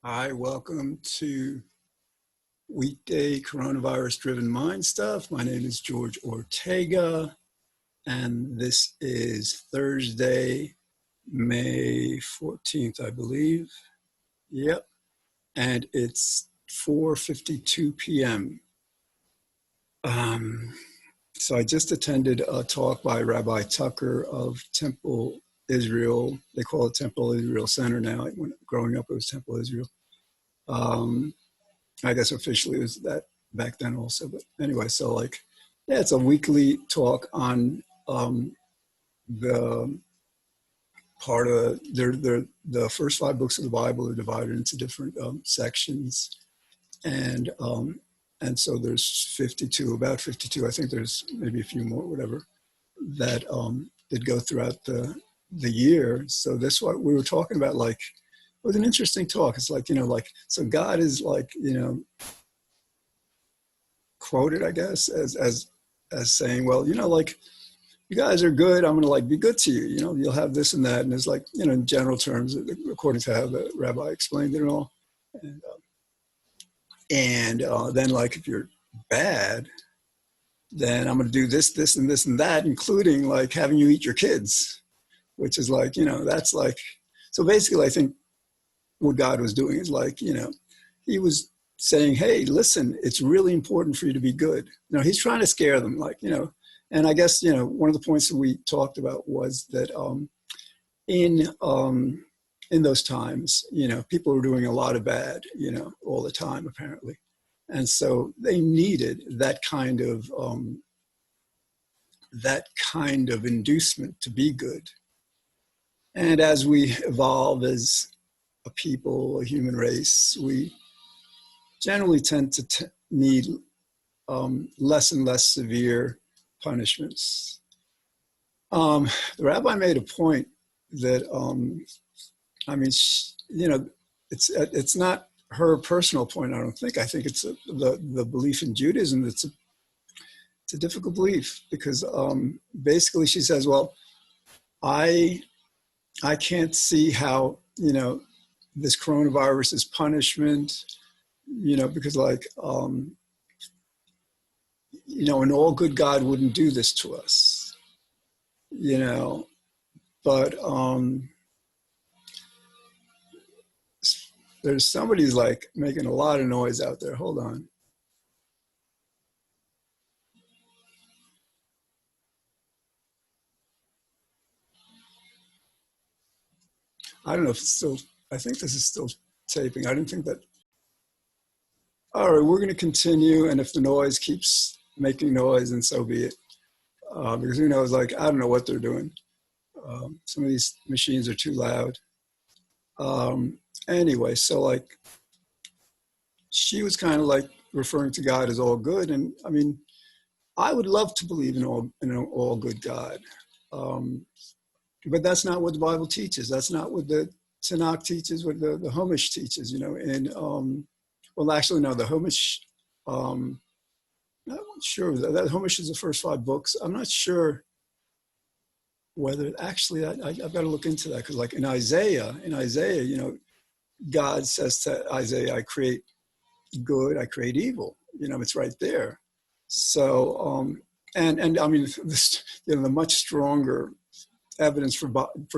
Hi, welcome to weekday coronavirus-driven mind stuff. My name is George Ortega, and this is Thursday, May 14th, I believe. Yep, and it's 4:52 p.m. So I just attended a talk by Rabbi Tucker of Temple Israel. They call it Temple Israel Center now. When growing up, it was Temple Israel. Um, I guess officially it was that back then also. But anyway, so yeah, it's a weekly talk on the part of the first five books of the Bible are divided into different sections, and and so there's 52, about 52. I think there's maybe a few more, whatever, that that go throughout the year. So that's what we were talking about. Like, it was an interesting talk. It's like, so God is like, quoted, I guess, as saying, well, like, you guys are good. I'm going to like be good to you. You'll have this and that. And it's like, in general terms, according to how the rabbi explained it and all. And then like, if you're bad, then I'm going to do this, this, and this and that, including like having you eat your kids, which is like, that's like, so basically I think what God was doing is like, he was saying, hey, listen, it's really important for you to be good. He's trying to scare them, like, and I guess, one of the points that we talked about was that in those times, people were doing a lot of bad, all the time, apparently. And so they needed that kind of inducement to be good. And as we evolve as a people, a human race, we generally tend to need less and less severe punishments. The rabbi made a point that, it's not her personal point, I don't think. I think it's the belief in Judaism that's it's a difficult belief because basically she says, well, I can't see how, this coronavirus is punishment, because like, an all good God wouldn't do this to us, but there's somebody's like making a lot of noise out there. Hold on. I don't know if it's still, I think this is still taping. I didn't think that. All right, we're going to continue. And if the noise keeps making noise, then so be it. Because who knows, like, I don't know what they're doing. Some of these machines are too loud. Anyway, so like, she was kind of like referring to God as all good. And I mean, I would love to believe in an all good God. But that's not what the Bible teaches. That's not what the Tanakh teaches, what the Chumash teaches, and well, actually, no, the Chumash, I'm not sure. That Chumash is the first five books. I'm not sure whether actually, I've got to look into that because like in Isaiah, God says to Isaiah, I create good, I create evil. It's right there. So, and I mean, the much stronger evidence for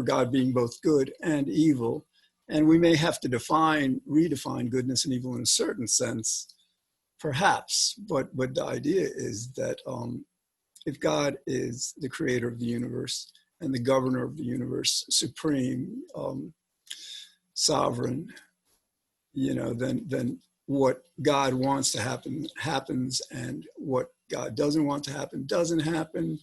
God being both good and evil. And we may have to redefine goodness and evil in a certain sense, perhaps. But the idea is that if God is the creator of the universe and the governor of the universe, supreme, sovereign, then what God wants to happen happens, and what God doesn't want to happen doesn't happen.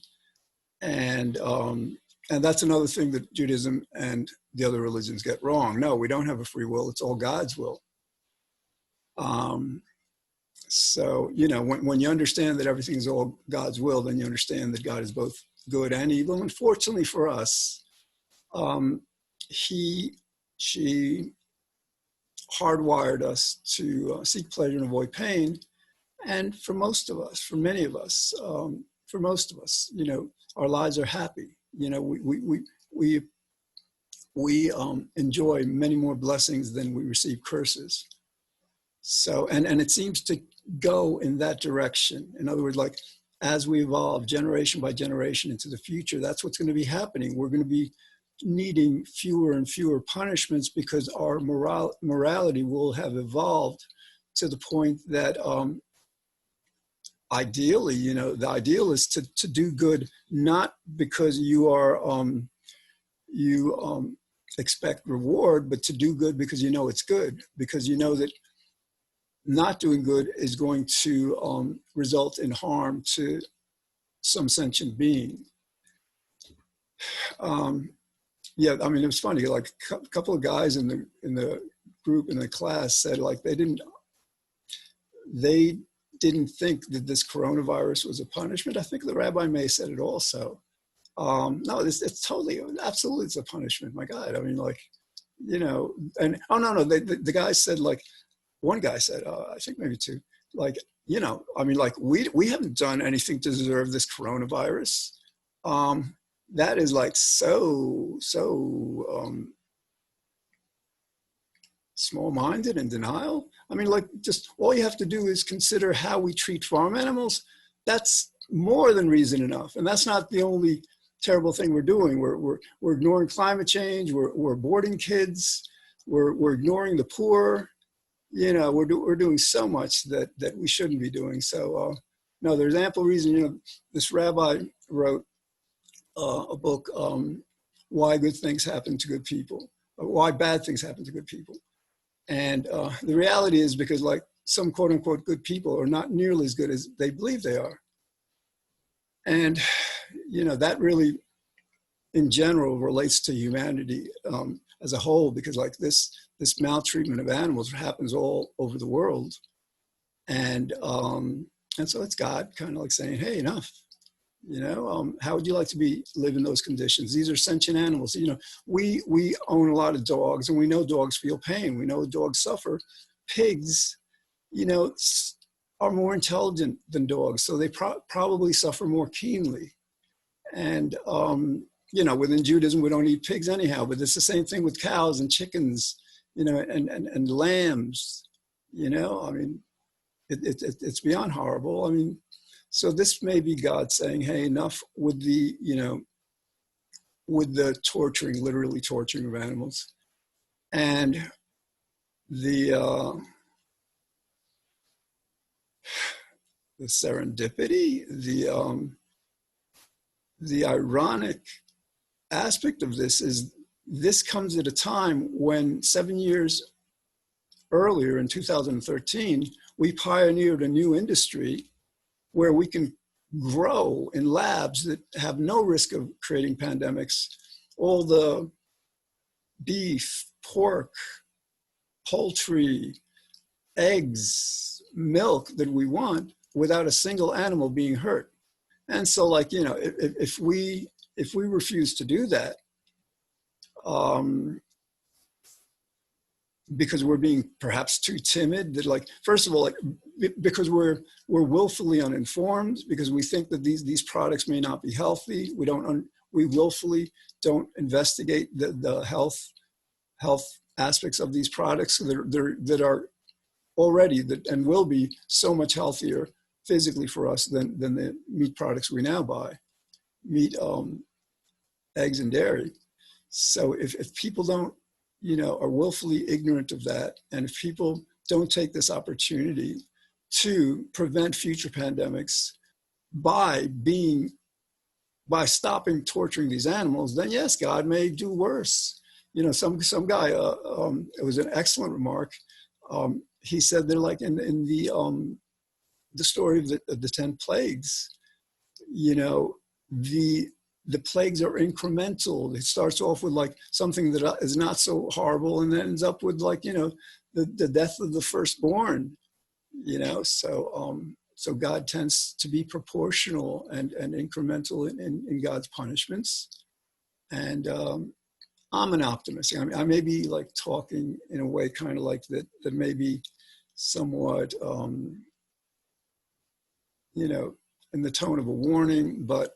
And that's another thing that Judaism and the other religions get wrong. No, we don't have a free will. It's all God's will. So, when you understand that everything is all God's will, then you understand that God is both good and evil. And fortunately for us, she hardwired us to seek pleasure and avoid pain. And for most of us, for many of us, for most of us, our lives are happy. We we enjoy many more blessings than we receive curses. So, and it seems to go in that direction. In other words, like as we evolve generation by generation into the future, that's what's going to be happening. We're going to be needing fewer and fewer punishments because our morality will have evolved to the point that ideally, you know, the ideal is to do good, not because you are, expect reward, but to do good because you know it's good, because you know that not doing good is going to result in harm to some sentient being. Yeah, I mean, it was funny. Like a couple of guys in the group in the class said, like they didn't think that this coronavirus was a punishment. I think the rabbi May said it also. No, it's totally, absolutely, it's a punishment. My God, I mean, like, you know, and oh no, the guy said, like, one guy said, I think maybe two, like, you know, I mean, like we haven't done anything to deserve this coronavirus. That is like so small-minded and denial. I mean, like, just all you have to do is consider how we treat farm animals. That's more than reason enough. And that's not the only terrible thing we're doing. We're ignoring climate change. We're aborting kids. We're ignoring the poor. You know, we're doing so much that we shouldn't be doing. So no, there's ample reason. You know, this rabbi wrote a book, Why Good Things Happen to Good People, or Why Bad Things Happen to Good People. And the reality is because, like, some quote unquote good people are not nearly as good as they believe they are. And, you know, that really in general relates to humanity as a whole, because like this maltreatment of animals happens all over the world. And so it's God kind of like saying, hey, enough. You know, how would you like to live in those conditions? These are sentient animals. You know, we own a lot of dogs, and we know dogs feel pain. We know dogs suffer. Pigs, you know, are more intelligent than dogs, so they probably suffer more keenly. And you know, within Judaism, we don't eat pigs anyhow, but it's the same thing with cows and chickens, you know, and lambs. You know, I mean, it's beyond horrible. I mean. So this may be God saying, hey, enough with the, you know, with the torturing, literally torturing of animals. And the serendipity, the ironic aspect of this is this comes at a time when 7 years earlier in 2013, we pioneered a new industry where we can grow in labs that have no risk of creating pandemics, all the beef, pork, poultry, eggs, milk that we want without a single animal being hurt. And so, like, you know, if we refuse to do that, because we're being perhaps too timid, that, like, first of all, like, because we're willfully uninformed, because we think that these products may not be healthy. We willfully don't investigate the health aspects of these products that are already and will be so much healthier physically for us than the meat products we now buy, meat, eggs, and dairy. So if people don't, you know, are willfully ignorant of that, and if people don't take this opportunity to prevent future pandemics by stopping torturing these animals, then yes, God may do worse. You know, some guy, it was an excellent remark. He said they're like in the story of the 10 plagues, you know, the plagues are incremental. It starts off with like something that is not so horrible, and then ends up with, like, you know, the death of the firstborn, you know. So God tends to be proportional and incremental in God's punishments. And I'm an optimist. I mean, I may be like talking in a way kind of like that may be somewhat, you know, in the tone of a warning, but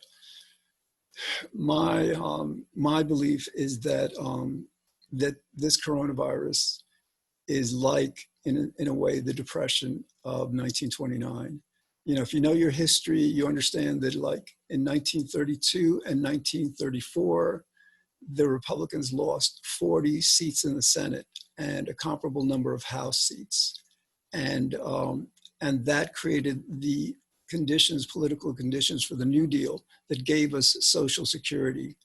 my belief is that that this coronavirus is like, in a way, the Depression of 1929. You know, if you know your history, you understand that like in 1932 and 1934, the Republicans lost 40 seats in the Senate and a comparable number of House seats. And that created the conditions, political conditions for the New Deal that gave us Social Security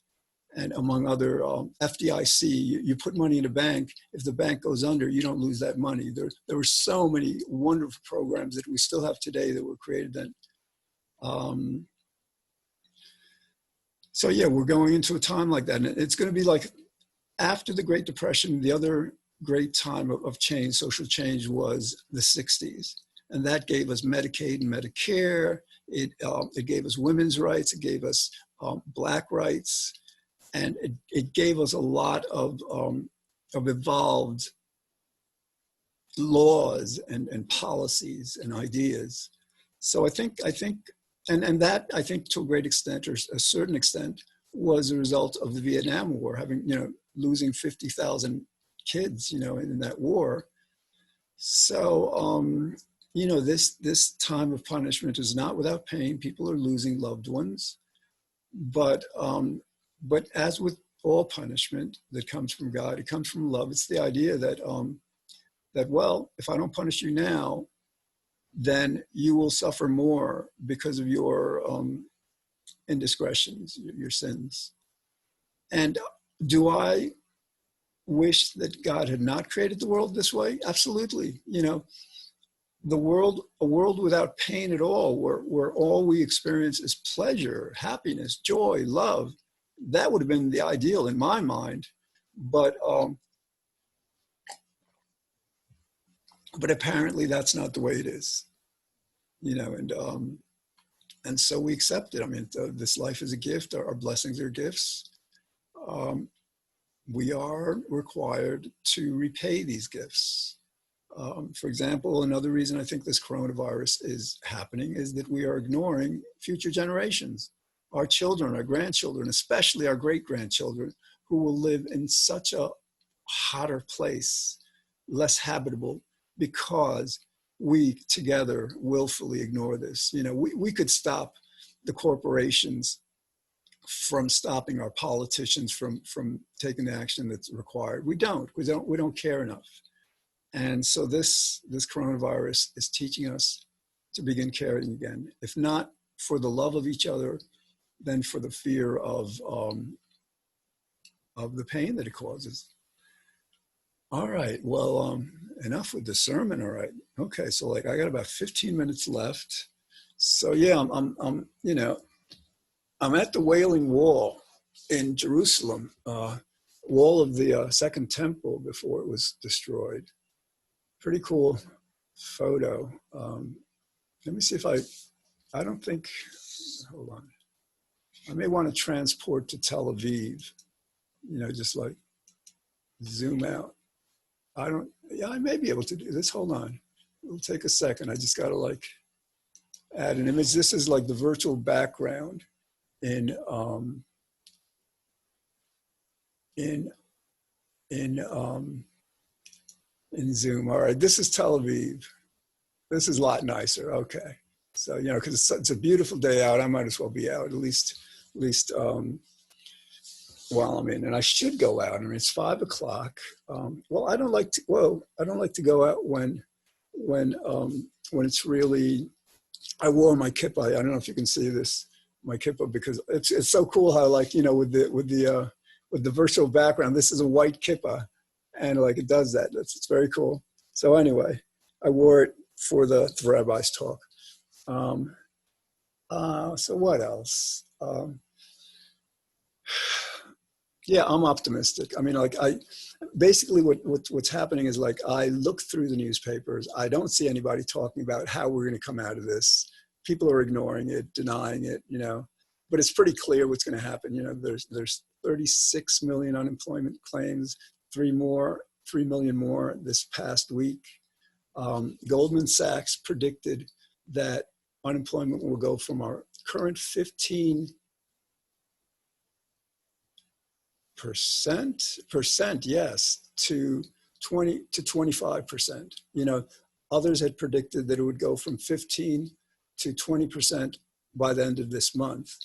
and among other FDIC. You put money in a bank. If the bank goes under, you don't lose that money. There were so many wonderful programs that we still have today that were created then. So yeah, we're going into a time like that. And it's going to be like after the Great Depression, the other great time of change, social change, was the 60s. And that gave us Medicaid and Medicare. It gave us women's rights. It gave us Black rights. And it gave us a lot of evolved laws and policies and ideas. So I think, and that I think to a great extent, or a certain extent, was a result of the Vietnam War, having, you know, losing 50,000 kids, you know, in that war. So, you know, this time of punishment is not without pain. People are losing loved ones, but as with all punishment that comes from God, it comes from love. It's the idea that well, if I don't punish you now, then you will suffer more because of your indiscretions, your sins. And do I wish that God had not created the world this way? Absolutely. You know, a world without pain at all, where all we experience is pleasure, happiness, joy, love, that would have been the ideal in my mind. But apparently that's not the way it is, you know, and so we accept it. I mean, this life is a gift. Our blessings are gifts. We are required to repay these gifts. For example, another reason I think this coronavirus is happening is that we are ignoring future generations, our children, our grandchildren, especially our great-grandchildren, who will live in such a hotter place, less habitable, because we together willfully ignore this. You know, we could stop the corporations from stopping our politicians from taking the action that's required. We don't care enough. And so this coronavirus is teaching us to begin caring again, if not for the love of each other, then for the fear of the pain that it causes. All right, well, enough with the sermon. All right, okay, so like I got about 15 minutes left. So yeah, I'm you know, I'm at the Wailing Wall in Jerusalem, wall of the Second Temple before it was destroyed. Pretty cool photo. Let me see if I don't think, hold on. I may want to transport to Tel Aviv, you know, just like zoom out. I may be able to do this. Hold on. It'll take a second. I just got to like add an image. This is like the virtual background in Zoom. All right, this is Tel Aviv. This is a lot nicer. Okay, so you know, because it's a beautiful day out, I might as well be out at least while I'm in, and I should go out. I mean, it's 5 o'clock. Well, I don't like to go out when it's really. I wore my kippah. I don't know if you can see this, my kippah, because it's so cool how, like, you know, with the virtual background, this is a white kippah, and like it does that. It's very cool. So anyway, I wore it for the rabbi's talk. So what else? Yeah, I'm optimistic. I mean, like basically what's happening is, like, I look through the newspapers. I don't see anybody talking about how we're going to come out of this. People are ignoring it, denying it, you know, but it's pretty clear what's going to happen. You know, there's 36 million unemployment claims, 3 million more this past week. Goldman Sachs predicted that unemployment will go from our current 15 percent, yes, to 20 to 25%. You know, others had predicted that it would go from 15 to 20% by the end of this month.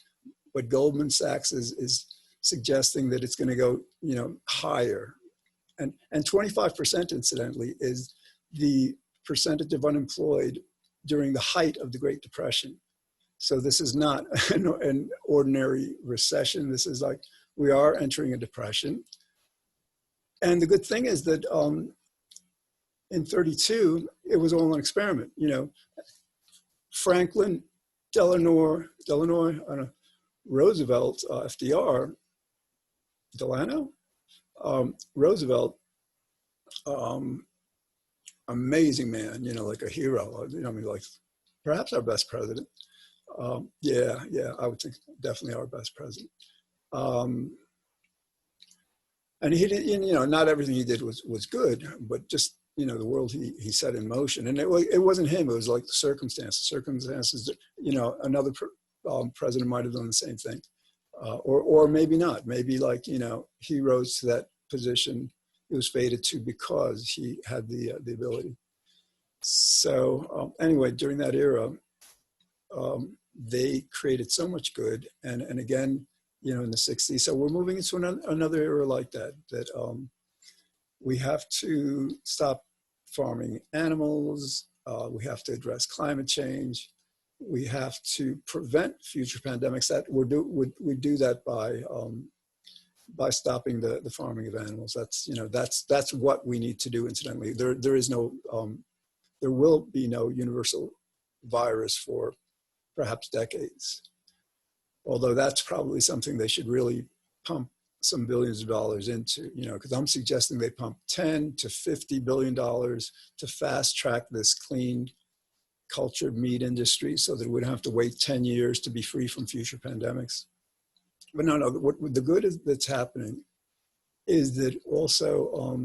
But Goldman Sachs is suggesting that it's going to go, you know, higher. And 25%, incidentally, is the percentage of unemployed during the height of the Great Depression. So this is not an ordinary recession. This is like, we are entering a depression. And the good thing is that in 32, it was all an experiment. You know, Franklin, Delano, Roosevelt, FDR, Delano, Roosevelt, amazing man, you know, like a hero. You know, I mean, like perhaps our best president. Yeah, I would think definitely our best president. And he did, you know, not everything he did was good, but just, you know, the world he set in motion. And it wasn't him, it was like the circumstances that, you know, another president might have done the same thing. Or maybe not, maybe like, you know, he rose to that position he was fated to because he had the ability. So anyway, during that era, they created so much good. And again, you know, in the 60s. So we're moving into another era like that we have to stop farming animals. We have to address climate change. We have to prevent future pandemics. That we do that by stopping the farming of animals. That's, you know, that's what we need to do. Incidentally, there is no, there will be no universal virus for perhaps decades. Although that's probably something they should really pump some billions of dollars into, you know, because I'm suggesting they pump $10 to $50 billion to fast track this clean cultured meat industry so that we wouldn't have to wait 10 years to be free from future pandemics. But no, what the good that's happening is that also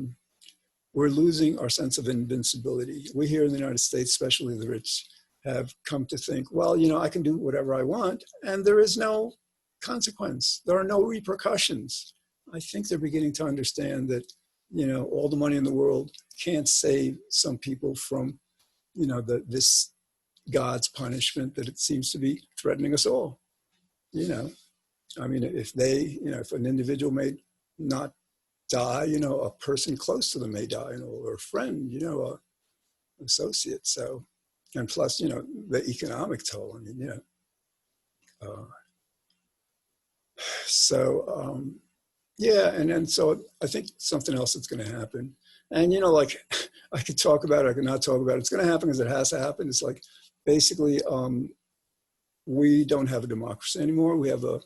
we're losing our sense of invincibility. We here in the United States, especially the rich, have come to think, well, you know, I can do whatever I want and there is no consequence. There are no repercussions. I think they're beginning to understand that, you know, all the money in the world can't save some people from, you know, this God's punishment that it seems to be threatening us all. You know, I mean, if if an individual may not die, you know, a person close to them may die, you know, or a friend, you know, an associate. So, and plus, you know, the economic toll. I mean, you know, yeah, and so I think something else that's going to happen. And, you know, like I could talk about it, I could not talk about it. It's going to happen because it has to happen. It's like basically we don't have a democracy anymore. We have a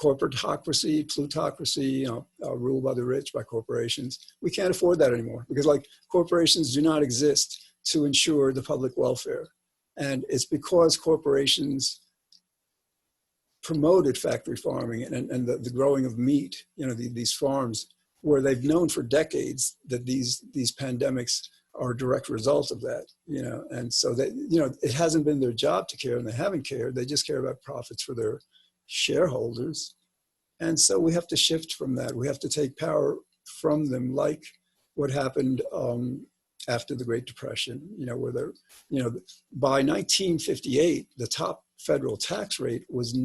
corporatocracy, plutocracy, you know, ruled by the rich, by corporations. We can't afford that anymore because like corporations do not exist to ensure the public welfare. And it's because corporations promoted factory farming and the growing of meat, you know, these farms where they've known for decades that these pandemics are a direct result of that, you know, and so that, you know, it hasn't been their job to care and they haven't cared. They just care about profits for their shareholders. And so we have to shift from that. We have to take power from them, like what happened after the Great Depression, you know, where they're, you know, by 1958, the top federal tax rate was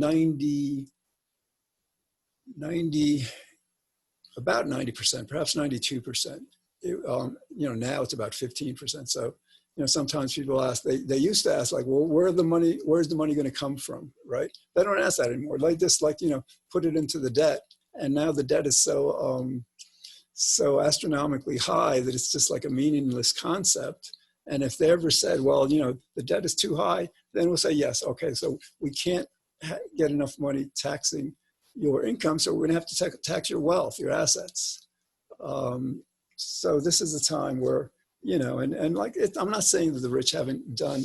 about 90%, perhaps 92%. You know, now it's about 15%. So, you know, sometimes people ask, they used to ask like, well, where's the money going to come from, right? They don't ask that anymore. Like just like, you know, put it into the debt. And now the debt is so astronomically high that it's just like a meaningless concept. And if they ever said, well, you know, the debt is too high, then we'll say, yes, okay, so we can't get enough money taxing your income, so we're gonna have to tax your wealth, your assets. So this is a time where, you know, and like, I'm not saying that the rich haven't done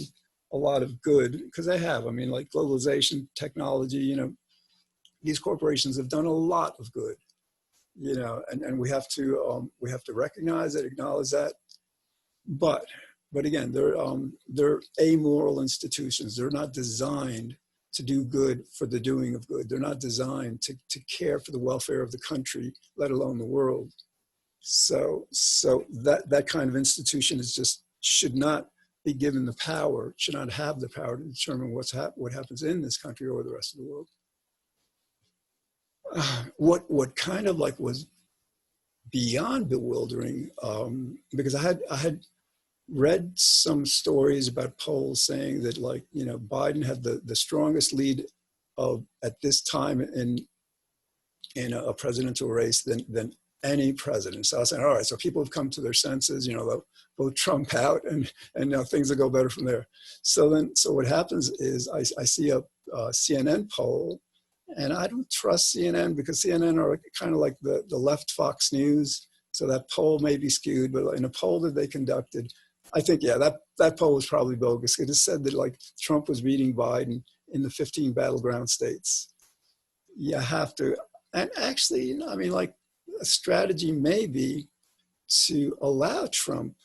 a lot of good, because they have. I mean, like globalization, technology, you know, these corporations have done a lot of good, you know, and we have to recognize it, acknowledge that. But again, they're amoral institutions. They're not designed to do good for the doing of good. They're not designed to care for the welfare of the country, let alone the world. So that kind of institution is just should not be given the power, should not have the power to determine what happens in this country or the rest of the world. What kind of like was beyond bewildering, because I had read some stories about polls saying that, like, you know, Biden had the strongest lead of at this time in a presidential race than any president. So I was saying, all right, so people have come to their senses, you know, they'll vote Trump out, and now things will go better from there. So what happens is I see a CNN poll, and I don't trust CNN because CNN are kind of like the left Fox News. So that poll may be skewed, but in a poll that they conducted, I think, yeah, that poll was probably bogus. It just said that, like, Trump was beating Biden in the 15 battleground states. You have to, and actually, you know, I mean, like, a strategy may be to allow Trump,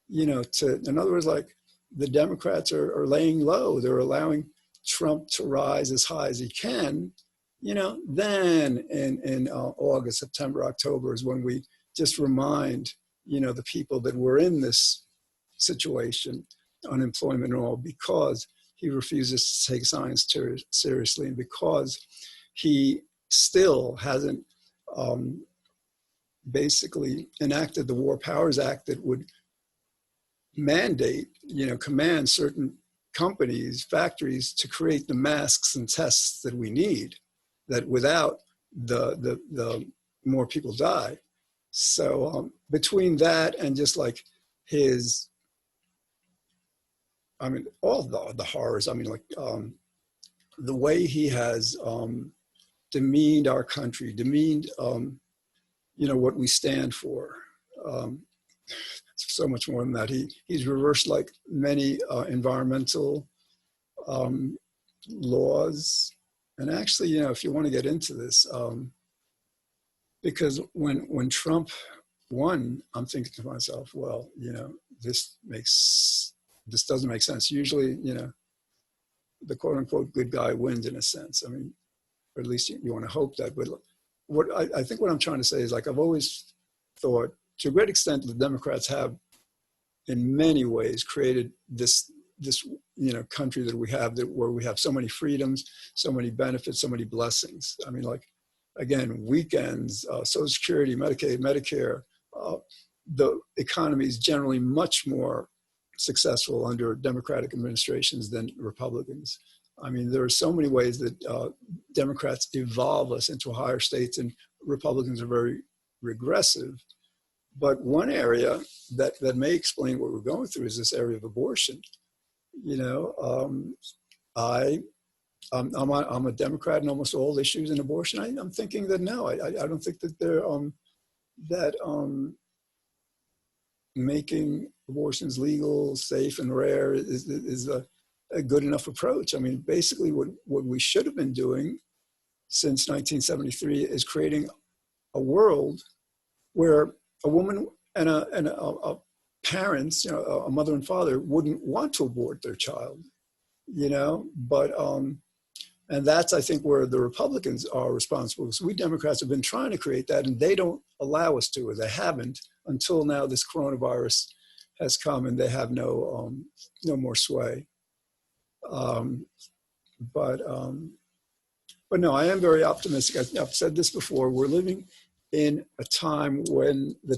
you know, in other words, like, the Democrats are laying low. They're allowing Trump to rise as high as he can, you know, then in August, September, October is when we just remind, you know, the people that we're in this situation, unemployment and all, because he refuses to take science seriously, and because he still hasn't basically enacted the War Powers Act that would mandate, you know, command certain companies, factories to create the masks and tests that we need, that without the more people die. So between that and just like his, I mean, all the horrors, I mean, like the way he has demeaned our country, demeaned, you know, what we stand for. So much more than that. He's reversed like many environmental laws. And actually, you know, if you want to get into this, because when Trump won, I'm thinking to myself, well, you know, this doesn't make sense. Usually, you know, the quote unquote good guy wins in a sense. I mean, or at least you want to hope that. But what I think what I'm trying to say is, like, I've always thought, to a great extent, the Democrats have, in many ways, created this you know, country that we have, where we have so many freedoms, so many benefits, so many blessings. I mean, like, again, weekends, Social Security, Medicaid, Medicare. The economy is generally much more successful under Democratic administrations than Republicans. I mean, there are so many ways that Democrats evolve us into higher states, and Republicans are very regressive. But one area that may explain what we're going through is this area of abortion. You know, I'm a Democrat in almost all issues in abortion. I'm thinking that no, I don't think that they're making abortions legal, safe, and rare is a good enough approach. I mean, basically, what we should have been doing since 1973 is creating a world where a woman and a parents, you know, a mother and father, wouldn't want to abort their child, you know. But and that's, I think, where the Republicans are responsible. So we Democrats have been trying to create that, and they don't allow us to, or they haven't until now. This coronavirus has come, and they have no more sway. But no, I am very optimistic. I've said this before. We're living in a time when the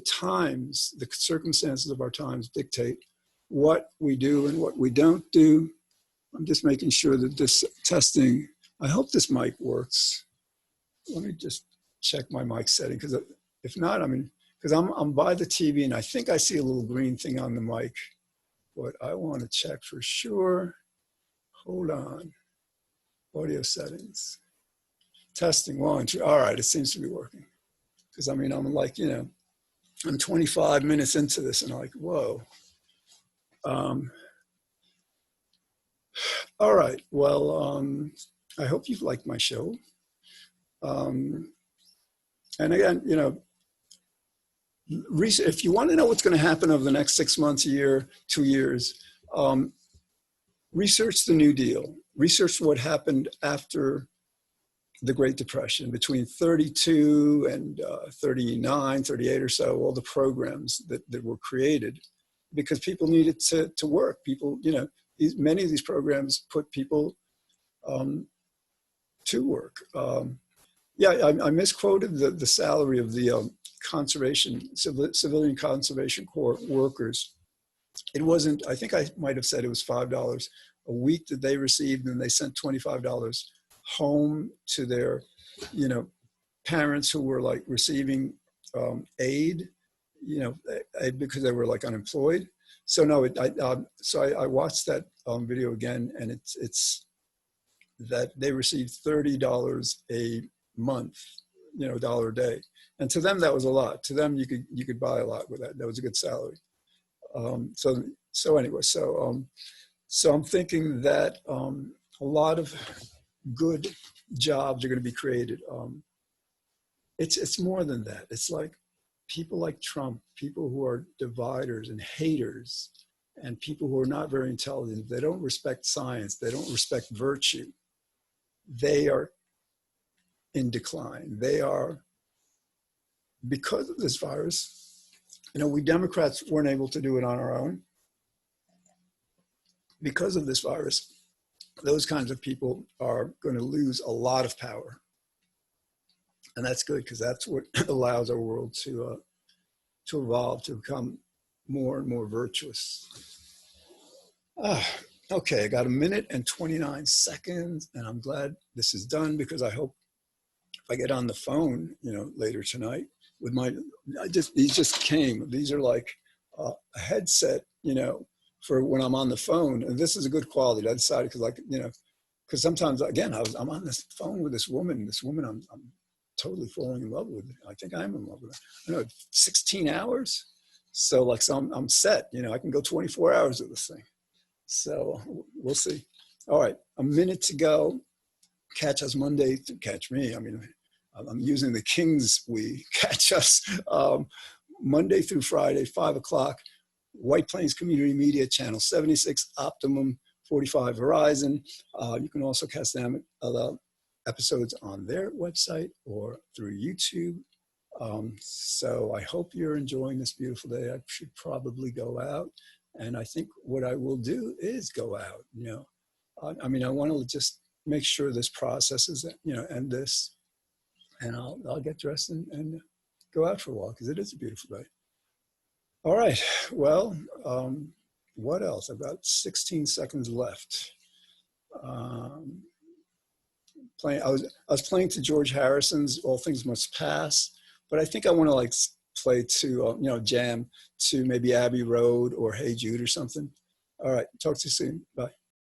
circumstances of our times dictate what we do and what we don't do. I'm just making sure that this testing, I hope this mic works. Let me just check my mic setting, because if not, I mean, because I'm by the TV and I think I see a little green thing on the mic, but I want to check for sure. Hold on. Audio settings. Testing 1, 2. All right, it seems to be working. Because I mean, I'm like, you know, I'm 25 minutes into this and I'm like, whoa. All right, well, I hope you've liked my show. And again, you know, if you want to know what's going to happen over the next 6 months, a year, 2 years, research the New Deal, research what happened after the Great Depression, between 32 and 39, 38 or so, all the programs that were created because people needed to work. People, you know, many of these programs put people to work. Yeah, I misquoted the salary of the civilian conservation corps workers. It wasn't, I think I might have said it was $5 a week that they received, and they sent $25 home to their, you know, parents who were like receiving aid, you know, because they were like unemployed. So no, I watched that video again, and it's that they received $30 a month, you know, a dollar a day, and to them that was a lot. To them, you could buy a lot with that. That was a good salary. So anyway, so I'm thinking that a lot of good jobs are going to be created. It's more than that. It's like people like Trump, people who are dividers and haters, and people who are not very intelligent. They don't respect science. They don't respect virtue. They are in decline. They are, because of this virus, you know, we Democrats weren't able to do it on our own. Because of this virus, those kinds of people are going to lose a lot of power. And that's good, because that's what allows our world to evolve, to become more and more virtuous. Okay, I got 1 minute and 29 seconds, and I'm glad this is done, because I hope if I get on the phone, you know, later tonight with these just came. These are like a headset, you know, for when I'm on the phone, and this is a good quality. I decided because, like, you know, because sometimes, again, I'm on this phone with this woman. I'm totally falling in love with. I think I'm in love with her. I know, 16 hours. So I'm set. You know, I can go 24 hours with this thing. So we'll see. All right, 1 minute to go. Catch us Monday. Catch me. I mean, I'm using the King's we. Catch us Monday through Friday, 5 o'clock. White Plains Community Media, Channel 76, Optimum, 45 Verizon. You can also catch them episodes on their website or through YouTube. So I hope you're enjoying this beautiful day. I should probably go out. And I think what I will do is go out, you know. I mean, I want to just make sure this process is, you know, end this. And I'll get dressed and go out for a walk, because it is a beautiful day. All right, well, what else? I've got 16 seconds left. I was playing to George Harrison's "All Things Must Pass," but I think I want to like play to you know, jam to maybe Abbey Road or Hey Jude or something. All right, talk to you soon. Bye.